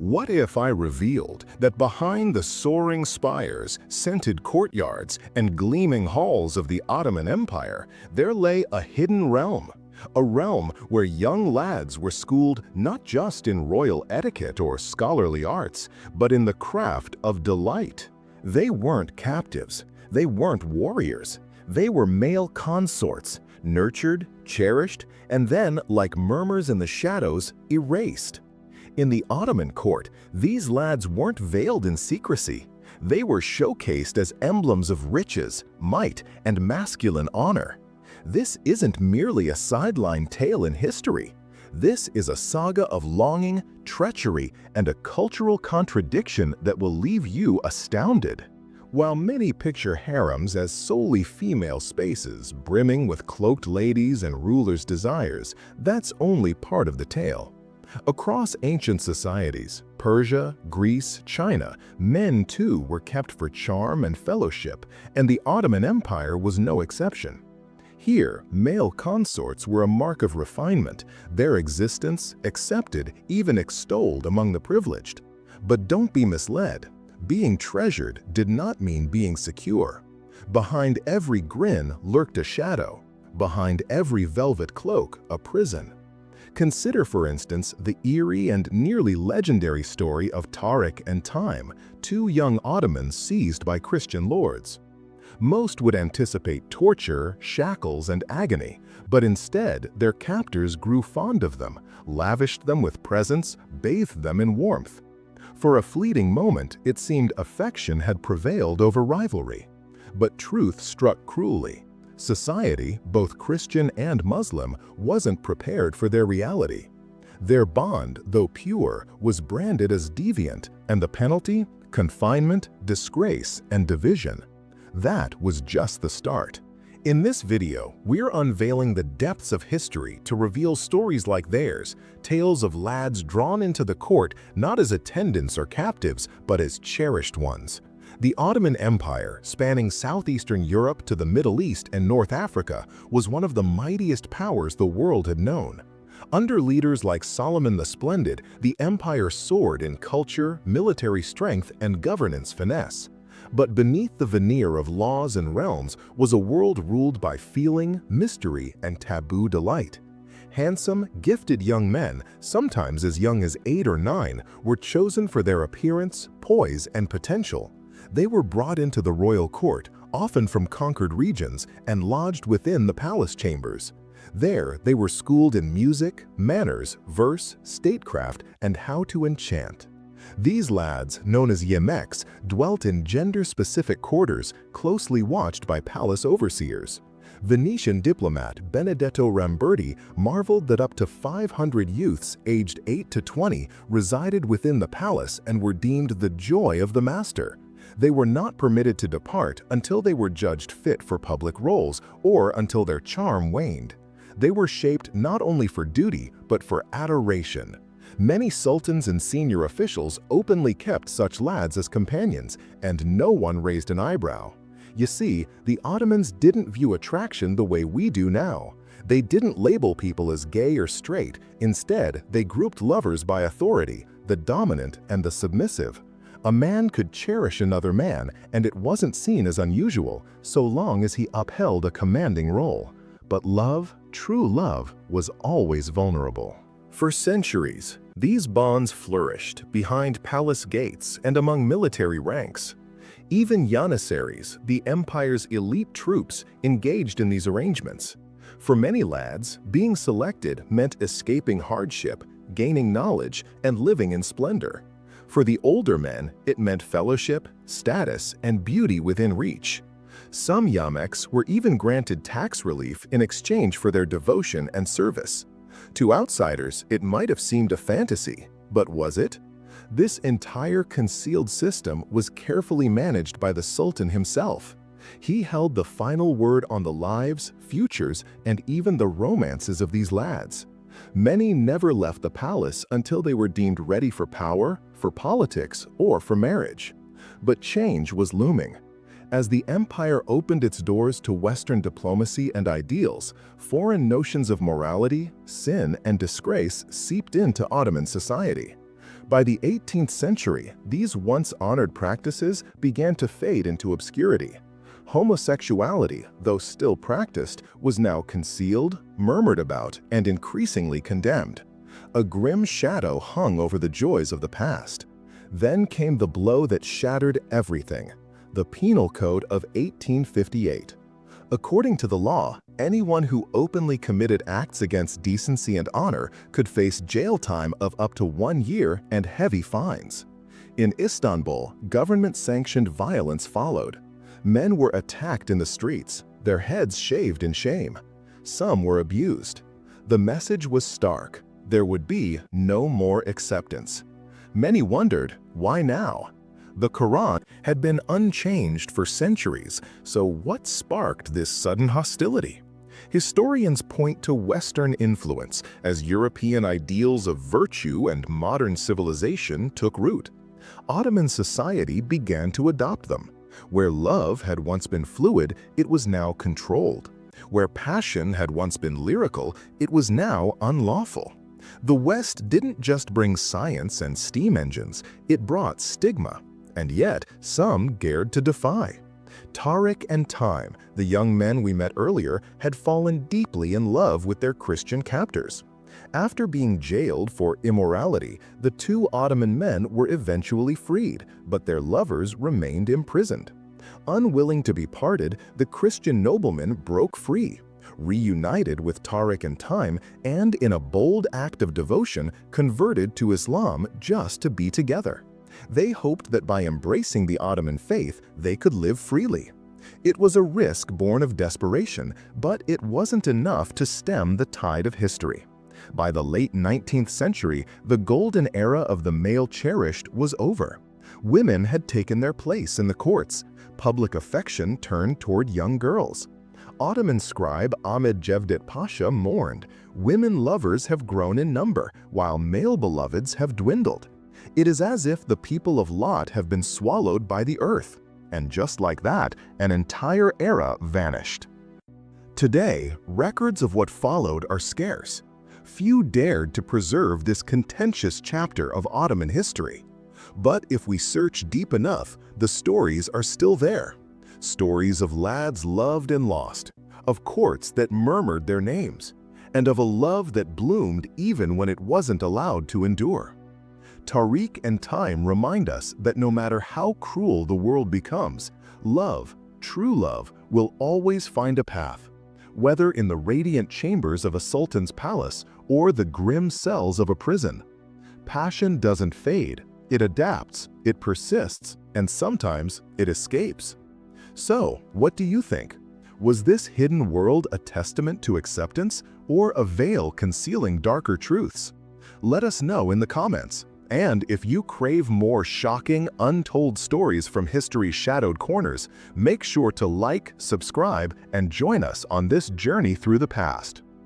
What if I revealed that behind the soaring spires, scented courtyards, and gleaming halls of the Ottoman Empire, there lay a hidden realm? A realm where young lads were schooled not just in royal etiquette or scholarly arts, but in the craft of delight. They weren't captives. They weren't warriors. They were male consorts, nurtured, cherished, and then, like murmurs in the shadows, erased. In the Ottoman court, these lads weren't veiled in secrecy. They were showcased as emblems of riches, might, and masculine honor. This isn't merely a sideline tale in history. This is a saga of longing, treachery, and a cultural contradiction that will leave you astounded. While many picture harems as solely female spaces, brimming with cloaked ladies and rulers' desires, that's only part of the tale. Across ancient societies, Persia, Greece, China, men too were kept for charm and fellowship, and the Ottoman Empire was no exception. Here, male consorts were a mark of refinement, their existence accepted, even extolled among the privileged. But don't be misled. Being treasured did not mean being secure. Behind every grin lurked a shadow. Behind every velvet cloak, a prison. Consider, for instance, the eerie and nearly legendary story of Tariq and Time, two young Ottomans seized by Christian lords. Most would anticipate torture, shackles, and agony, but instead their captors grew fond of them, lavished them with presents, bathed them in warmth. For a fleeting moment, it seemed affection had prevailed over rivalry. But truth struck cruelly. Society, both Christian and Muslim, wasn't prepared for their reality. Their bond, though pure, was branded as deviant, and the penalty? Confinement, disgrace, and division. That was just the start. In this video, we're unveiling the depths of history to reveal stories like theirs, tales of lads drawn into the court not as attendants or captives, but as cherished ones. The Ottoman Empire, spanning southeastern Europe to the Middle East and North Africa, was one of the mightiest powers the world had known. Under leaders like Solomon the Splendid, the empire soared in culture, military strength, and governance finesse. But beneath the veneer of laws and realms was a world ruled by feeling, mystery, and taboo delight. Handsome, gifted young men, sometimes as young as 8 or 9, were chosen for their appearance, poise, and potential. They were brought into the royal court, often from conquered regions, and lodged within the palace chambers. There, they were schooled in music, manners, verse, statecraft, and how to enchant. These lads, known as Yemeks, dwelt in gender-specific quarters, closely watched by palace overseers. Venetian diplomat Benedetto Ramberti marveled that up to 500 youths aged 8 to 20 resided within the palace and were deemed the joy of the master. They were not permitted to depart until they were judged fit for public roles or until their charm waned. They were shaped not only for duty, but for adoration. Many sultans and senior officials openly kept such lads as companions, and no one raised an eyebrow. You see, the Ottomans didn't view attraction the way we do now. They didn't label people as gay or straight. Instead, they grouped lovers by authority, the dominant and the submissive. A man could cherish another man, and it wasn't seen as unusual, so long as he upheld a commanding role. But love, true love, was always vulnerable. For centuries, these bonds flourished behind palace gates and among military ranks. Even janissaries, the empire's elite troops, engaged in these arrangements. For many lads, being selected meant escaping hardship, gaining knowledge, and living in splendor. For the older men, it meant fellowship, status, and beauty within reach. Some Yemeks were even granted tax relief in exchange for their devotion and service. To outsiders, it might have seemed a fantasy, but was it? This entire concealed system was carefully managed by the Sultan himself. He held the final word on the lives, futures, and even the romances of these lads. Many never left the palace until they were deemed ready for power, for politics, or for marriage. But change was looming. As the empire opened its doors to Western diplomacy and ideals, foreign notions of morality, sin, and disgrace seeped into Ottoman society. By the 18th century, these once honored practices began to fade into obscurity. Homosexuality, though still practiced, was now concealed, murmured about, and increasingly condemned. A grim shadow hung over the joys of the past. Then came the blow that shattered everything: the Penal Code of 1858. According to the law, anyone who openly committed acts against decency and honor could face jail time of up to 1 year and heavy fines. In Istanbul, government-sanctioned violence followed. Men were attacked in the streets, their heads shaved in shame. Some were abused. The message was stark: there would be no more acceptance. Many wondered, why now? The Quran had been unchanged for centuries, so what sparked this sudden hostility? Historians point to Western influence as European ideals of virtue and modern civilization took root. Ottoman society began to adopt them. Where love had once been fluid, it was now controlled. Where passion had once been lyrical, it was now unlawful. The West didn't just bring science and steam engines, it brought stigma. And yet, some dared to defy. Tariq and Time, the young men we met earlier, had fallen deeply in love with their Christian captors. After being jailed for immorality, the two Ottoman men were eventually freed, but their lovers remained imprisoned. Unwilling to be parted, the Christian nobleman broke free, reunited with Tariq and Time, and in a bold act of devotion, converted to Islam just to be together. They hoped that by embracing the Ottoman faith, they could live freely. It was a risk born of desperation, but it wasn't enough to stem the tide of history. By the late 19th century, the golden era of the male cherished was over. Women had taken their place in the courts. Public affection turned toward young girls. Ottoman scribe Ahmed Cevdet Pasha mourned, "Women lovers have grown in number, while male beloveds have dwindled. It is as if the people of Lot have been swallowed by the earth." And just like that, an entire era vanished. Today, records of what followed are scarce. Few dared to preserve this contentious chapter of Ottoman history. But if we search deep enough, the stories are still there. Stories of lads loved and lost, of courts that murmured their names, and of a love that bloomed even when it wasn't allowed to endure. Tariq and Time remind us that no matter how cruel the world becomes, love, true love, will always find a path. Whether in the radiant chambers of a sultan's palace or the grim cells of a prison. Passion doesn't fade, it adapts, it persists, and sometimes it escapes. So, what do you think? Was this hidden world a testament to acceptance or a veil concealing darker truths? Let us know in the comments. And if you crave more shocking, untold stories from history's shadowed corners, make sure to like, subscribe, and join us on this journey through the past.